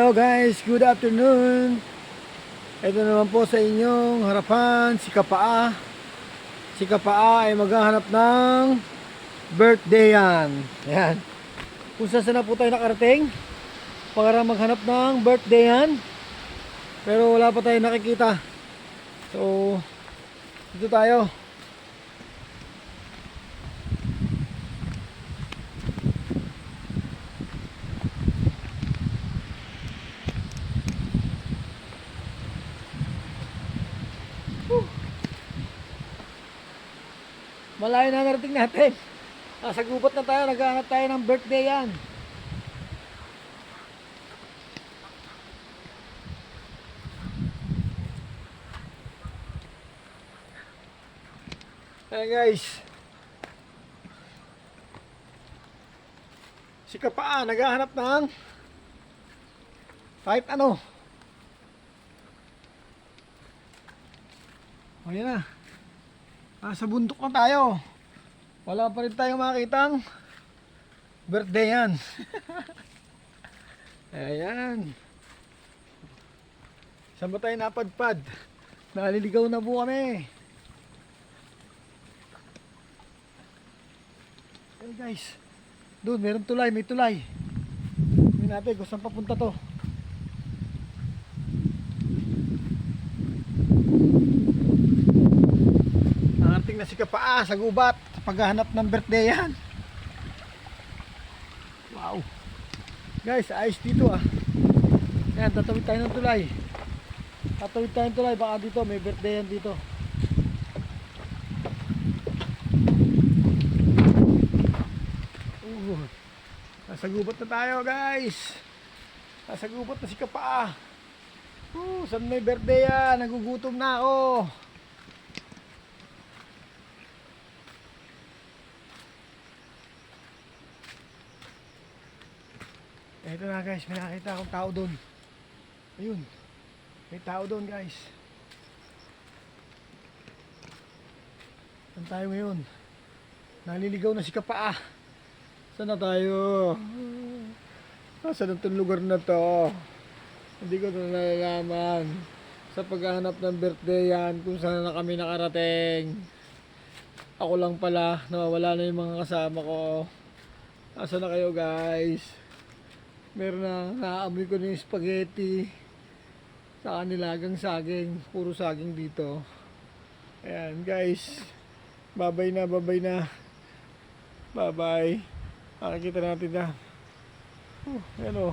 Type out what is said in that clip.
Hello guys, good afternoon. Ito naman po sa inyong harapan si Kapaa. Si Kapaa ay maghahanap ng birthday yan. Ayan. Kung saan na po tayo nakarating para maghanap ng birthday yan. Pero wala pa tayo nakikita. So, dito tayo. Malayo na narating natin. Nasa gubat na tayo, naghahanap tayo ng birthday yan. Ayan guys. Si Kapaa naghahanap ng kahit ano. Ayan na. Sa bundok na tayo. Wala pa rin tayong makitang birthday yan. Ayan. Saan ba tayo napadpad? Naliligaw na po kami. Ayan guys. Doon meron tulay, may tulay. Tingnan natin kung saan papunta to. Narating na si Kapaa sa gubat sa paghahanap ng birthday yan. Wow. Guys, ayos dito ah. Ayan, tatawid tayo ng tulay. Tatawid tayo ng tulay, baka dito may birthday yan dito. Nasa gubat na tayo guys. Nasa gubat na si Kapaa. Saan may birthday yan? Nagugutom na ako. Ito na guys, may nakita akong tao doon. Ayun. May tao doon guys. Saan tayo ngayon? Naliligaw na si Kapaa. Saan na tayo? Saan itong lugar na to? Hindi ko ito nalalaman. Sa paghahanap ng birthday yan, kung saan na kami nakarating. Ako lang pala, nawawala na yung mga kasama ko. Nasaan na kayo guys? Meron na, naaamoy ko na yung spaghetti. Saka nilagang saging. Puro saging dito. Ayan guys. Babay na, babay na. Bye bye. Nakikita natin na. Ayan o.